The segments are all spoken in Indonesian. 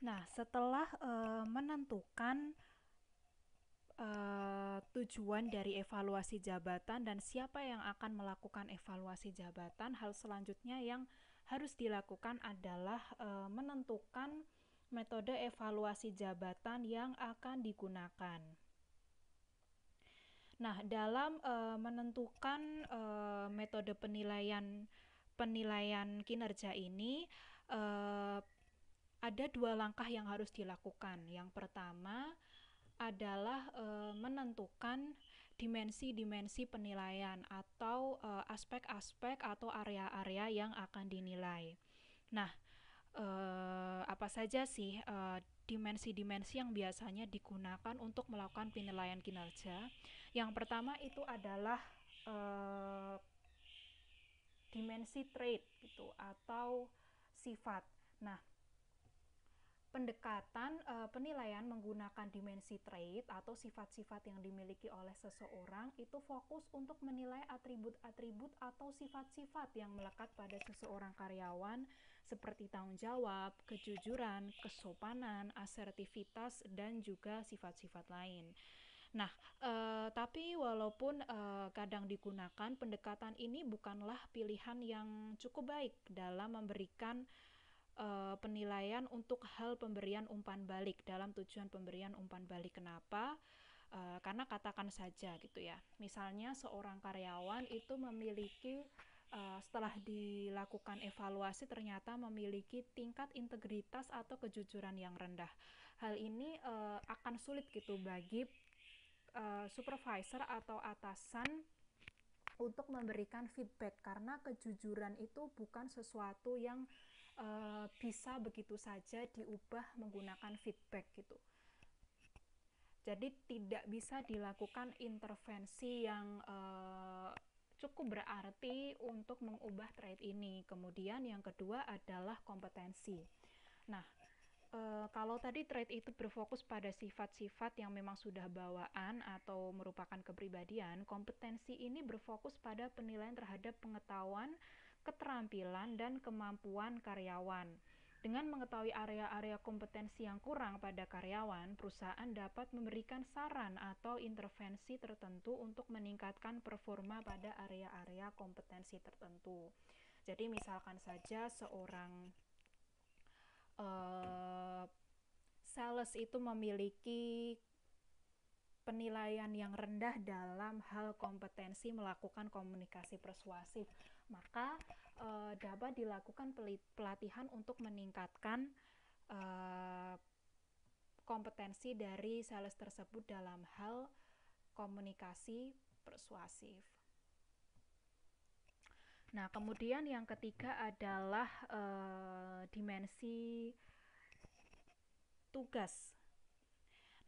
Nah, setelah menentukan tujuan dari evaluasi jabatan dan siapa yang akan melakukan evaluasi jabatan, hal selanjutnya yang harus dilakukan adalah menentukan metode evaluasi jabatan yang akan digunakan. Nah, dalam menentukan metode penilaian kinerja ini, uh, ada dua langkah yang harus dilakukan. Yang pertama adalah menentukan dimensi-dimensi penilaian atau aspek-aspek atau area-area yang akan dinilai. Nah, apa saja sih dimensi-dimensi yang biasanya digunakan untuk melakukan penilaian kinerja? Yang pertama itu adalah eh, dimensi trait gitu atau sifat. Nah, pendekatan penilaian menggunakan dimensi trait atau sifat-sifat yang dimiliki oleh seseorang itu fokus untuk menilai atribut-atribut atau sifat-sifat yang melekat pada seseorang karyawan seperti tanggung jawab, kejujuran, kesopanan, asertivitas, dan juga sifat-sifat lain. Nah, tapi walaupun kadang digunakan, pendekatan ini bukanlah pilihan yang cukup baik dalam memberikan penilaian untuk hal pemberian umpan balik dalam tujuan pemberian umpan balik. Kenapa? Karena katakan saja gitu ya, misalnya seorang karyawan itu memiliki setelah dilakukan evaluasi ternyata memiliki tingkat integritas atau kejujuran yang rendah. Hal ini akan sulit gitu bagi supervisor atau atasan untuk memberikan feedback karena kejujuran itu bukan sesuatu yang bisa begitu saja diubah menggunakan feedback gitu. Jadi tidak bisa dilakukan intervensi yang cukup berarti untuk mengubah trait ini. Kemudian yang kedua adalah kompetensi. Nah, kalau tadi trait itu berfokus pada sifat-sifat yang memang sudah bawaan atau merupakan kepribadian, kompetensi ini berfokus pada penilaian terhadap pengetahuan, keterampilan, dan kemampuan karyawan. Dengan mengetahui area-area kompetensi yang kurang pada karyawan, perusahaan dapat memberikan saran atau intervensi tertentu untuk meningkatkan performa pada area-area kompetensi tertentu. Jadi misalkan saja seorang uh, sales itu memiliki penilaian yang rendah dalam hal kompetensi melakukan komunikasi persuasif, maka dapat dilakukan pelatihan untuk meningkatkan eh, kompetensi dari sales tersebut dalam hal komunikasi persuasif. Nah, kemudian yang ketiga adalah dimensi tugas.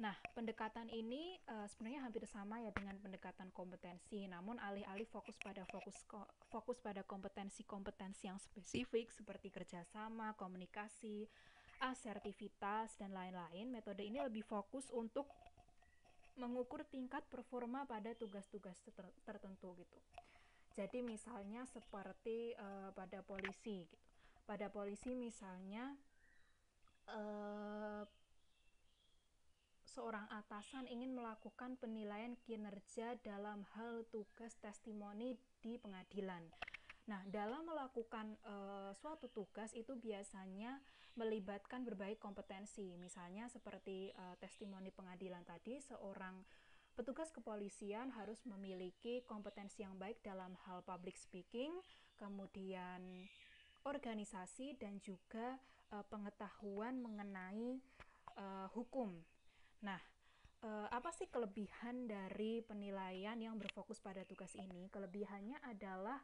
Nah, pendekatan ini sebenarnya hampir sama ya dengan pendekatan kompetensi, namun alih-alih fokus pada kompetensi-kompetensi yang spesifik seperti kerjasama, komunikasi, asertivitas, dan lain-lain, metode ini lebih fokus untuk mengukur tingkat performa pada tugas-tugas tertentu gitu. Jadi misalnya seperti pada polisi gitu. Pada polisi misalnya seorang atasan ingin melakukan penilaian kinerja dalam hal tugas testimoni di pengadilan. Nah, dalam melakukan suatu tugas itu biasanya melibatkan berbagai kompetensi. Misalnya seperti testimoni pengadilan tadi, seorang petugas kepolisian harus memiliki kompetensi yang baik dalam hal public speaking, kemudian organisasi, dan juga pengetahuan mengenai hukum. Nah, apa sih kelebihan dari penilaian yang berfokus pada tugas ini? Kelebihannya adalah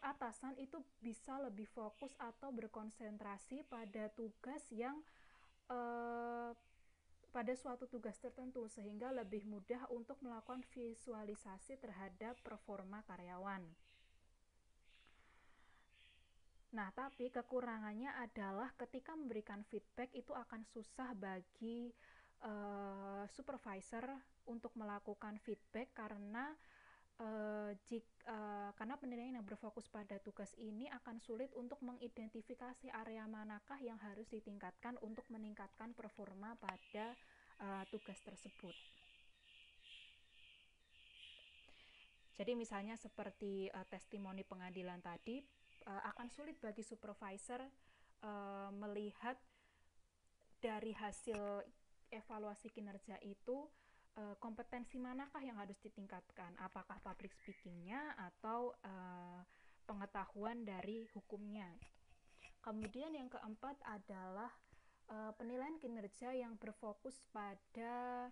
atasan itu bisa lebih fokus atau berkonsentrasi pada tugas yang uh, pada suatu tugas tertentu sehingga lebih mudah untuk melakukan visualisasi terhadap performa karyawan. Nah, tapi kekurangannya adalah ketika memberikan feedback itu akan susah bagi supervisor untuk melakukan feedback karena karena penilaian yang berfokus pada tugas ini akan sulit untuk mengidentifikasi area manakah yang harus ditingkatkan untuk meningkatkan performa pada tugas tersebut. Jadi misalnya seperti testimoni pengadilan tadi, akan sulit bagi supervisor melihat dari hasil evaluasi kinerja itu kompetensi manakah yang harus ditingkatkan, apakah public speakingnya atau pengetahuan dari hukumnya. Kemudian yang keempat adalah penilaian kinerja yang berfokus pada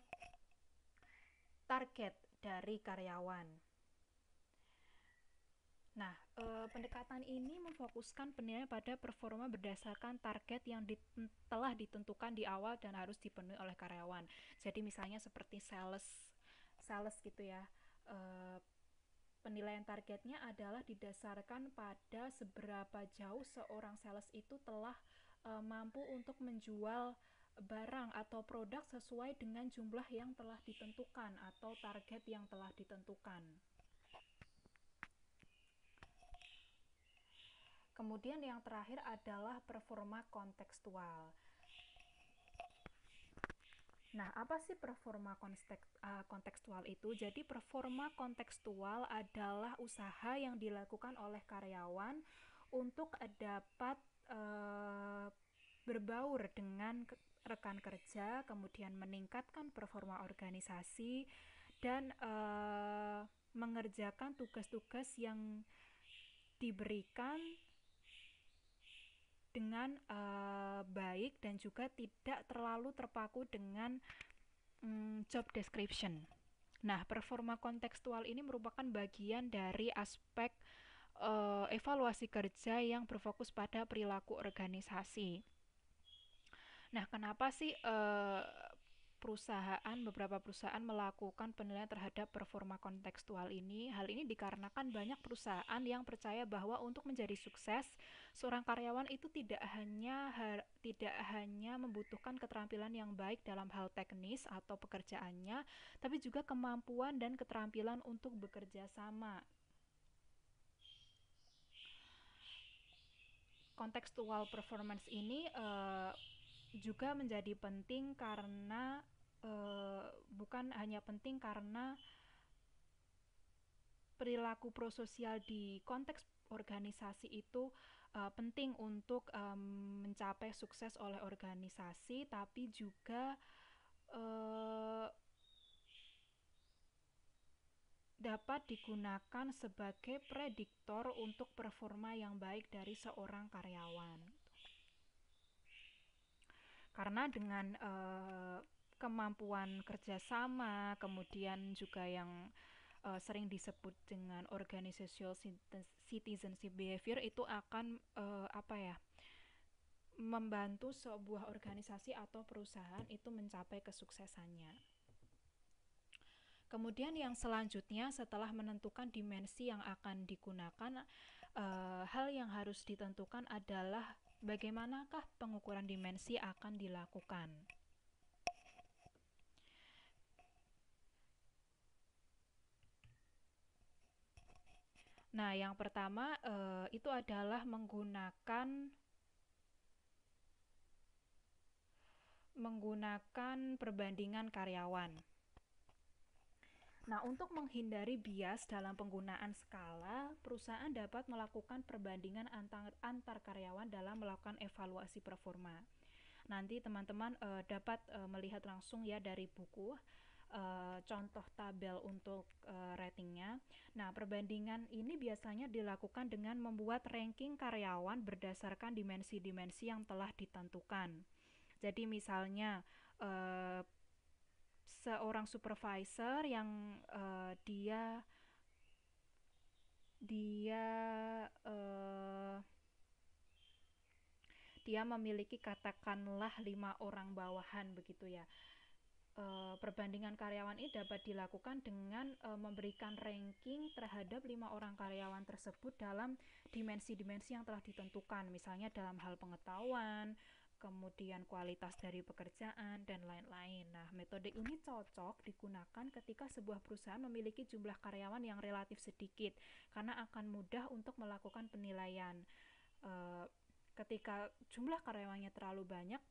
target dari karyawan. Nah, pendekatan ini memfokuskan penilaian pada performa berdasarkan target yang telah ditentukan di awal dan harus dipenuhi oleh karyawan. Jadi misalnya seperti sales gitu ya. Penilaian targetnya adalah didasarkan pada seberapa jauh seorang sales itu telah mampu untuk menjual barang atau produk sesuai dengan jumlah yang telah ditentukan atau target yang telah ditentukan. Kemudian yang terakhir adalah performa kontekstual. Nah, apa sih performa kontekstual itu? Jadi performa kontekstual adalah usaha yang dilakukan oleh karyawan untuk dapat berbaur dengan rekan kerja, kemudian meningkatkan performa organisasi dan mengerjakan tugas-tugas yang diberikan dengan baik dan juga tidak terlalu terpaku dengan job description. Nah, performa kontekstual ini merupakan bagian dari aspek evaluasi kerja yang berfokus pada perilaku organisasi. Nah, kenapa sih beberapa perusahaan melakukan penilaian terhadap performa kontekstual ini? Hal ini dikarenakan banyak perusahaan yang percaya bahwa untuk menjadi sukses, seorang karyawan itu tidak hanya membutuhkan keterampilan yang baik dalam hal teknis atau pekerjaannya, tapi juga kemampuan dan keterampilan untuk bekerja sama. Contextual performance ini juga menjadi penting karena bukan hanya penting karena perilaku prososial di konteks organisasi itu penting untuk mencapai sukses oleh organisasi, tapi juga dapat digunakan sebagai prediktor untuk performa yang baik dari seorang karyawan. Karena dengan kemampuan kerjasama, kemudian juga yang sering disebut dengan organizational citizenship behavior, itu akan membantu sebuah organisasi atau perusahaan itu mencapai kesuksesannya. Kemudian yang selanjutnya setelah menentukan dimensi yang akan digunakan, hal yang harus ditentukan adalah bagaimanakah pengukuran dimensi akan dilakukan. Nah, yang pertama itu adalah menggunakan perbandingan karyawan. Nah, untuk menghindari bias dalam penggunaan skala, perusahaan dapat melakukan perbandingan antar karyawan dalam melakukan evaluasi performa. Nanti teman-teman dapat melihat langsung ya dari buku contoh tabel untuk ratingnya. Nah, perbandingan ini biasanya dilakukan dengan membuat ranking karyawan berdasarkan dimensi-dimensi yang telah ditentukan. Jadi misalnya seorang supervisor yang dia memiliki katakanlah 5 orang bawahan begitu ya. Perbandingan karyawan ini dapat dilakukan dengan memberikan ranking terhadap 5 orang karyawan tersebut dalam dimensi-dimensi yang telah ditentukan, misalnya dalam hal pengetahuan, kemudian kualitas dari pekerjaan, dan lain-lain. Nah, metode ini cocok digunakan ketika sebuah perusahaan memiliki jumlah karyawan yang relatif sedikit, karena akan mudah untuk melakukan penilaian. Ketika jumlah karyawannya terlalu banyak,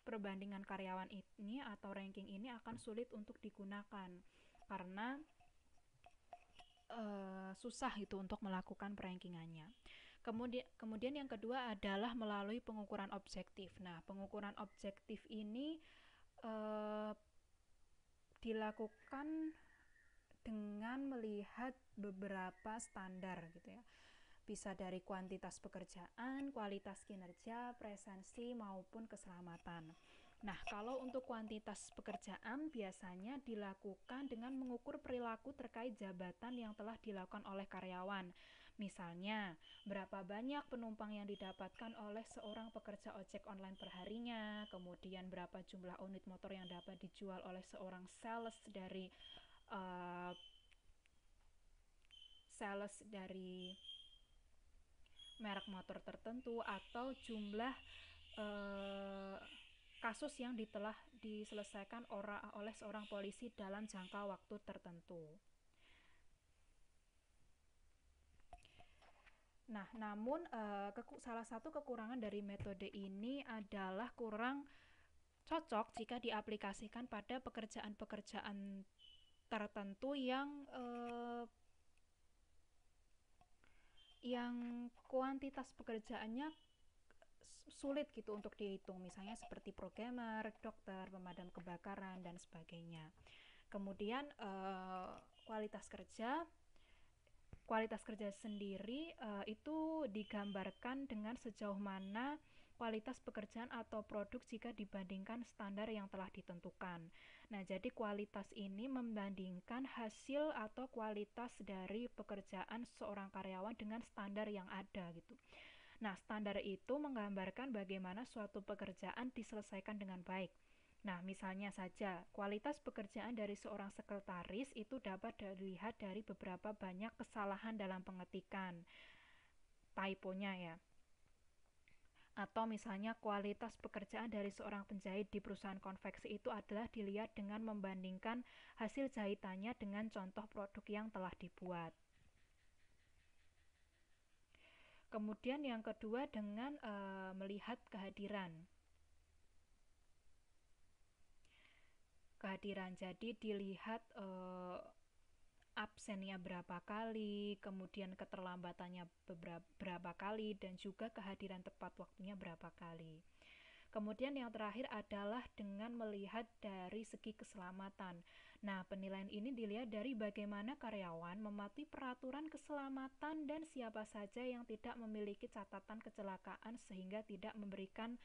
perbandingan karyawan ini atau ranking ini akan sulit untuk digunakan, karena susah itu untuk melakukan perankingannya. Kemudian yang kedua adalah melalui pengukuran objektif. Nah, pengukuran objektif ini dilakukan dengan melihat beberapa standar gitu ya. Bisa dari kuantitas pekerjaan, kualitas kinerja, presensi, maupun keselamatan. Nah, kalau untuk kuantitas pekerjaan biasanya dilakukan dengan mengukur perilaku terkait jabatan yang telah dilakukan oleh karyawan. Misalnya, berapa banyak penumpang yang didapatkan oleh seorang pekerja ojek online perharinya, kemudian berapa jumlah unit motor yang dapat dijual oleh seorang sales dari merek motor tertentu, atau jumlah kasus yang telah diselesaikan oleh seorang polisi dalam jangka waktu tertentu. Nah, namun salah satu kekurangan dari metode ini adalah kurang cocok jika diaplikasikan pada pekerjaan-pekerjaan tertentu yang kuantitas pekerjaannya sulit gitu untuk dihitung, misalnya seperti programmer, dokter, pemadam kebakaran, dan sebagainya. Kemudian kualitas kerja sendiri itu digambarkan dengan sejauh mana kualitas pekerjaan atau produk jika dibandingkan standar yang telah ditentukan. Nah, jadi kualitas ini membandingkan hasil atau kualitas dari pekerjaan seorang karyawan dengan standar yang ada gitu. Nah, standar itu menggambarkan bagaimana suatu pekerjaan diselesaikan dengan baik. Nah, misalnya saja, kualitas pekerjaan dari seorang sekretaris itu dapat dilihat dari beberapa banyak kesalahan dalam pengetikan, typonya ya. Atau misalnya kualitas pekerjaan dari seorang penjahit di perusahaan konveksi itu adalah dilihat dengan membandingkan hasil jahitannya dengan contoh produk yang telah dibuat. Kemudian yang kedua dengan melihat kehadiran. Jadi dilihat absennya berapa kali, kemudian keterlambatannya berapa kali, dan juga kehadiran tepat waktunya berapa kali. Kemudian yang terakhir adalah dengan melihat dari segi keselamatan. Nah, penilaian ini dilihat dari bagaimana karyawan mematuhi peraturan keselamatan dan siapa saja yang tidak memiliki catatan kecelakaan sehingga tidak memberikan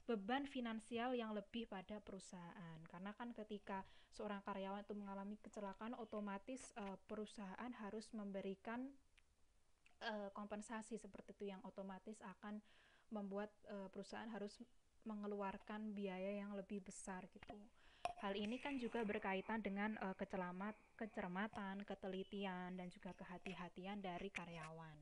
beban finansial yang lebih pada perusahaan. Karena kan ketika seorang karyawan itu mengalami kecelakaan, otomatis perusahaan harus memberikan kompensasi seperti itu, yang otomatis akan membuat perusahaan harus mengeluarkan biaya yang lebih besar gitu. Hal ini kan juga berkaitan dengan kecermatan, ketelitian, dan juga kehati-hatian dari karyawan.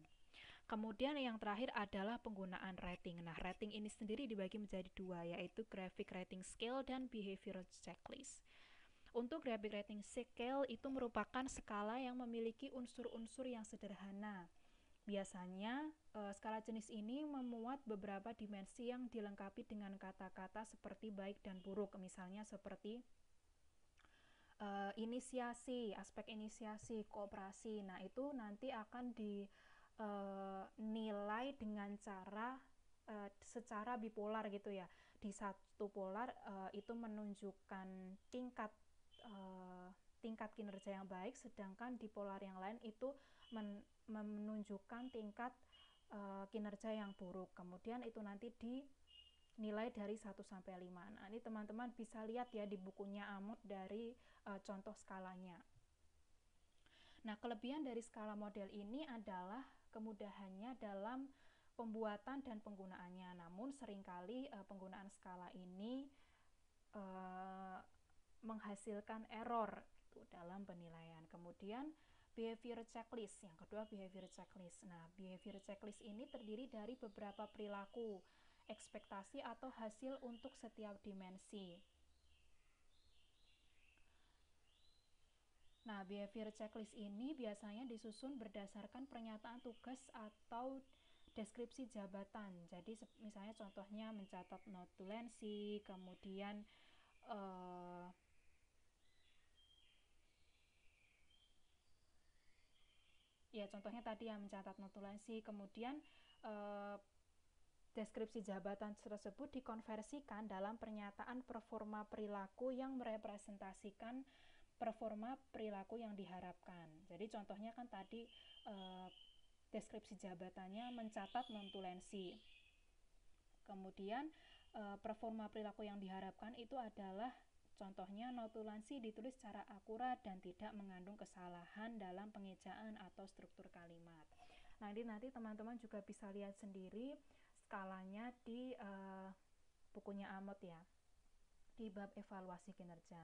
Kemudian yang terakhir adalah penggunaan rating. Nah, rating ini sendiri dibagi menjadi dua, yaitu graphic rating scale dan behavioral checklist. Untuk graphic rating scale itu merupakan skala yang memiliki unsur-unsur yang sederhana. Biasanya skala jenis ini memuat beberapa dimensi yang dilengkapi dengan kata-kata seperti baik dan buruk, misalnya seperti inisiasi, aspek inisiasi, kooperasi. Nah, itu nanti akan dinilai dengan secara bipolar gitu ya. Di satu polar itu menunjukkan tingkat kinerja yang baik, sedangkan di polar yang lain itu menunjukkan tingkat kinerja yang buruk. Kemudian itu nanti dinilai dari 1 sampai 5. Nah, ini teman-teman bisa lihat ya di bukunya Amut dari contoh skalanya. Nah, kelebihan dari skala model ini adalah kemudahannya dalam pembuatan dan penggunaannya. Namun seringkali penggunaan skala ini menghasilkan error gitu dalam penilaian. Kemudian behavior checklist. Yang kedua, behavior checklist. Nah, behavior checklist ini terdiri dari beberapa perilaku, ekspektasi atau hasil untuk setiap dimensi. Nah, behavior checklist ini biasanya disusun berdasarkan pernyataan tugas atau deskripsi jabatan. Jadi misalnya contohnya mencatat notulensi, kemudian ya contohnya tadi yang mencatat notulensi, kemudian deskripsi jabatan tersebut dikonversikan dalam pernyataan performa perilaku yang merepresentasikan performa perilaku yang diharapkan. Jadi contohnya kan tadi deskripsi jabatannya mencatat notulensi. Kemudian performa perilaku yang diharapkan itu adalah contohnya notulensi ditulis secara akurat dan tidak mengandung kesalahan dalam pengejaan atau struktur kalimat. Nah, ini nanti teman-teman juga bisa lihat sendiri skalanya di bukunya Amot ya, di bab evaluasi kinerja.